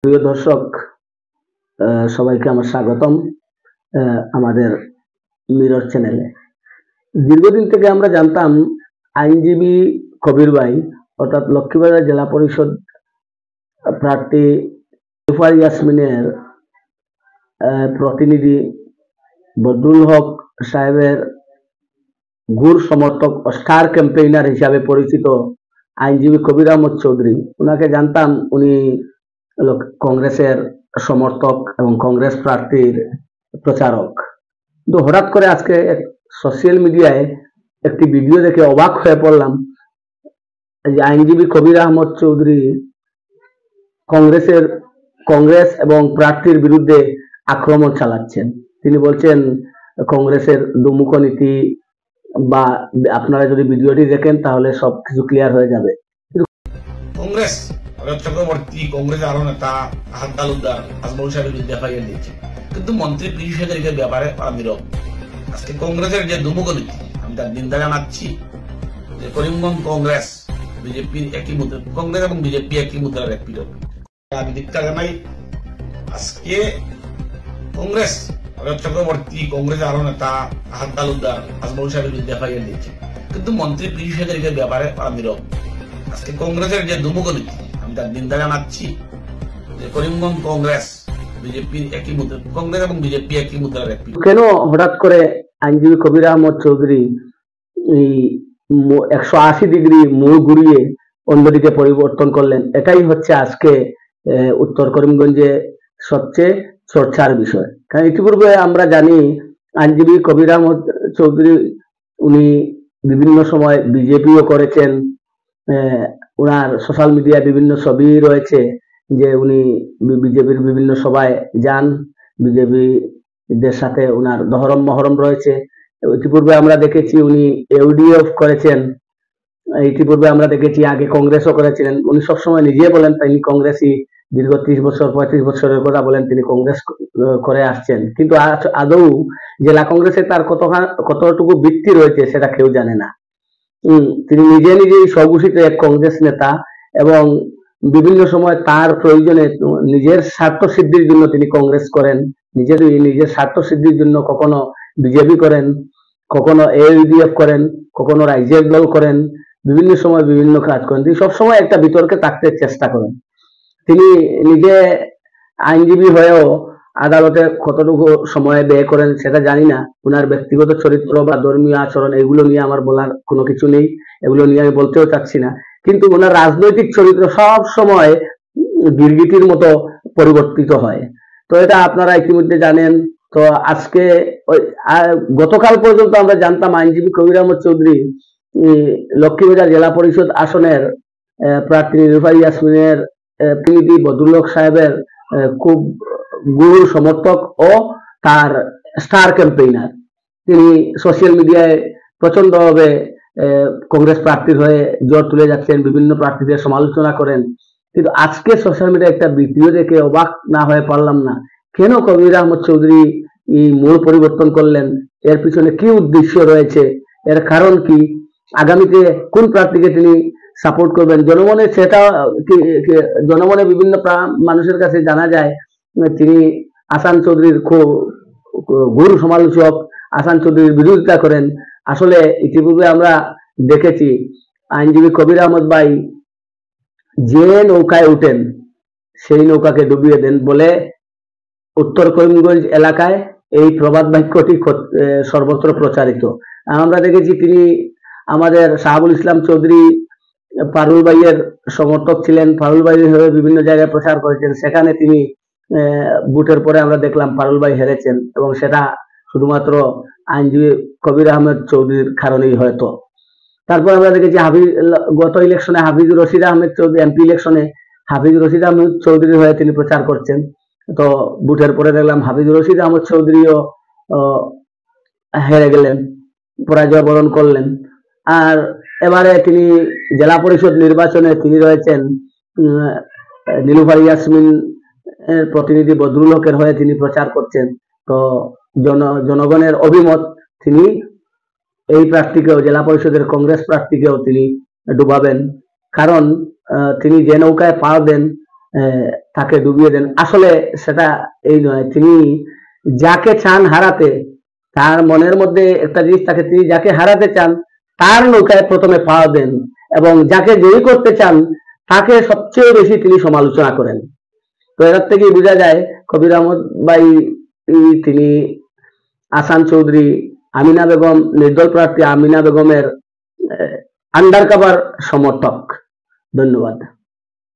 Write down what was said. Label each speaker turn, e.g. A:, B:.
A: প্রিয় দর্শক, সবাইকে আমার স্বাগতম আমাদের মিরর চ্যানেলে। দীর্ঘদিন থেকে আমরা জানতাম আইনজীবী কবির ভাই অর্থাৎ লক্ষ্মীবাজার জেলা পরিষদ প্রার্থী নিলুফার ইয়াসমিনের প্রতিনিধি বদরুল হক সাহেবের ঘুর সমর্থক ও স্টার ক্যাম্পেইনার হিসাবে পরিচিত আইনজীবী কবির আহমদ চৌধুরী। ওনাকে জানতাম উনি কংগ্রেসের সমর্থক এবং কংগ্রেস প্রার্থীর প্রচারক। কিন্তু হঠাৎ করে আজকে সোশ্যাল মিডিয়ায় একটি ভিডিও দেখে অবাক হয়ে পড়লাম যে আইনজীবী কবির আহমদ চৌধুরী কংগ্রেস এবং প্রার্থীর বিরুদ্ধে আক্রমণ চালাচ্ছেন। তিনি বলছেন কংগ্রেসের দুমুখ নীতি, বা আপনারা যদি ভিডিওটি দেখেন তাহলে সবকিছু ক্লিয়ার হয়ে যাবে।
B: কংগ্রেস চক্রবর্তী কংগ্রেস আরো নেতা আহাদ তালুকদার আজমল সাহেবের বিরুদ্ধে এফআইআর দিয়েছে, কিন্তু মন্ত্রী পীযূষ হাজারিকার ব্যাপারে নীরব। আজকে কংগ্রেসের যে দুমুখ নীতি, আমি তার নিন্দা জানাচ্ছি যে করিমগঞ্জ কংগ্রেস বিজেপির একই মুদ্রা, কংগ্রেস এবং বিজেপি একই মুদ্রার এক পিঠক। আমি ধিক্কার জানাই আজকে কংগ্রেস চক্রবর্তী কংগ্রেস আরো নেতা আহাদ তালুকদার আজমল সাহেবের বিরুদ্ধে এফআইআর দিয়েছে, কিন্তু মন্ত্রী পীযূষ হাজারিকার ব্যাপারে নীরব। আজকে কংগ্রেসের যে দুমুখ নীতি, আমি তার নিন্দা জানাচ্ছি যে করিমগঞ্জ কংগ্রেস বিজেপির একই মুদ্রা, কংগ্রেস এবং বিজেপি একই মুদ্রার এক পিঠক।
A: কেন হঠাৎ করে আইনজীবী কবির আহমদ চৌধুরী 180 ডিগ্রি মুখ ঘুরিয়ে অন্যদিকে পরিবর্তন করলেন? এটাই হচ্ছে আজকে উত্তর করিমগঞ্জে সবচেয়ে চর্চার বিষয়। কারণ ইতিপূর্বে আমরা জানি আইনজীবী কবির আহমদ চৌধুরী উনি বিভিন্ন সময় বিজেপিও করেছেন। ওনার সোশ্যাল মিডিয়ায় বিভিন্ন ছবি রয়েছে যে উনি বিজেপির বিভিন্ন সভায় যান, বিজেপিদের সাথে ওনার দহরম মহরম রয়েছে। ইতিপূর্বে আমরা দেখেছি উনি ইউডিএফ করেছেন, ইতিপূর্বে আমরা দেখেছি আগে কংগ্রেসও করেছিলেন। উনি সবসময় নিজে বলেন তিনি কংগ্রেসই দীর্ঘ 30 বছর 35 বছরের কথা বলেন তিনি কংগ্রেস করে আসছেন, কিন্তু আদৌ জেলা কংগ্রেসে তার কতটুকু বৃত্তি রয়েছে সেটা কেউ জানে না। তিনি নিজেই স্বঘোষিত এক কংগ্রেস নেতা এবং বিভিন্ন সময় তার প্রয়োজনে নিজের স্বার্থ সিদ্ধির জন্য তিনি কংগ্রেস করেন, নিজের স্বার্থ সিদ্ধির জন্য কখনো বিজেপি করেন, কখনো ইউডিএফ করেন, কখনো রাইজের দল করেন, বিভিন্ন সময় বিভিন্ন কাজ করেন। তিনি সবসময় একটা বিতর্কে থাকতে চেষ্টা করেন। তিনি নিজে আইনজীবী হয়েও আদালতে কতটুকু সময় ব্যয় করেন সেটা জানি না। ওনার ব্যক্তিগত চরিত্র বা ধর্মীয় আচরণ এগুলো নিয়ে আমার বলার কোনো কিছু নেই, এগুলো নিয়ে আমি বলতেও চাচ্ছি না। কিন্তু ওনার রাজনৈতিক চরিত্র সব সময় গিরগিটির মতো পরিবর্তিত হয়। তো এটা আপনারা ইতিমধ্যে জানেন। তো আজকে গতকাল পর্যন্ত আমরা জানতাম আইনজীবী কবির আহমদ চৌধুরী লক্ষ্মীবাজার জেলা পরিষদ আসনের প্রার্থী নিলুফার ইয়াসমিনের প্রতিনিধি বদরুল হক সাহেবের খুব গুরু সমর্থক ও তার স্টার ক্যাম্পেইনার। তিনি সোশ্যাল মিডিয়ায় প্রচন্ডভাবে কংগ্রেস প্রার্থীর হয়ে জোর তুলে যাচ্ছেন, বিভিন্ন প্রার্থীদের সমালোচনা করেন। কিন্তু আজকে সোশ্যাল মিডিয়ায় একটা ভিডিও দেখে অবাক না হয়ে পারলাম না, কেন কবির আহমদ চৌধুরী এই মূল পরিবর্তন করলেন? এর পিছনে কি উদ্দেশ্য রয়েছে? এর কারণ কি? আগামীতে কোন প্রার্থীকে তিনি সাপোর্ট করবেন? জনমনে বিভিন্ন মানুষের কাছে জানা যায় তিনি আসান চৌধুরীর খুব গুরু সমালোচক, আসান চৌধুরীর বিরোধিতা করেন। আসলে ইতিপূর্বে আমরা দেখেছি আইনজীবী কবির আহমদ ভাই যে নৌকায় উঠেন সেই নৌকাকে ডুবিয়ে দেন বলে উত্তর করিমগঞ্জ এলাকায় এই প্রবাদ বাক্যটি সর্বত্র প্রচারিত। আমরা দেখেছি তিনি আমাদের শাহাবুল ইসলাম চৌধুরী পারুল ভাইয়ের সমর্থক ছিলেন, পারুল ভাই হয়ে বিভিন্ন জায়গায় প্রচার করেছেন। সেখানে তিনি ভোটের পরে আমরা দেখলাম পারুল ভাই হেরেছেন, এবং সেটা শুধুমাত্র আইনজীবী কবির আহমেদ চৌধুরীর কারণেই হয়তো। তারপর আমরা দেখেছি গত ইলেকশনে হাফিজুর রশিদ আহমেদ চৌধুরী এমপি ইলেকশনে হাফিজুর রশিদ আহমেদ চৌধুরী হয়ে তিনি প্রচার করছেন। তো ভোটের পরে দেখলাম হাফিজুর রশিদ আহমেদ চৌধুরীও হেরে গেলেন, পরাজয় বরণ করলেন। আর এবারে তিনি জেলা পরিষদ নির্বাচনে তিনি রয়েছেন নিলুফার ইয়াসমিন প্রতিনিধি বদরুল হকের হয়ে তিনি প্রচার করছেন। তো জনগণের অভিমত তিনি এই প্রার্থীকেও, জেলা পরিষদের কংগ্রেস প্রার্থীকেও তিনি ডুবাবেন। কারণ তিনি যে নৌকায় পা দেন তাকে ডুবিয়ে দেন। আসলে সেটা এই নয়, তিনি যাকে চান হারাতে, তার মনের মধ্যে একটা জিনিস থাকে, তিনি যাকে হারাতে চান তার নৌকায় প্রথমে পা দেন এবং যাকে জয়ী করতে চান তাকে সবচেয়ে বেশি তিনি সমালোচনা করেন। তো এর থেকে বোঝা যায় কবির আহমদ ভাই তিনি আসান চৌধুরী, আমিনা বেগম, নির্দল প্রার্থী আমিনা বেগমের আন্ডার কভার সমর্থক। ধন্যবাদ।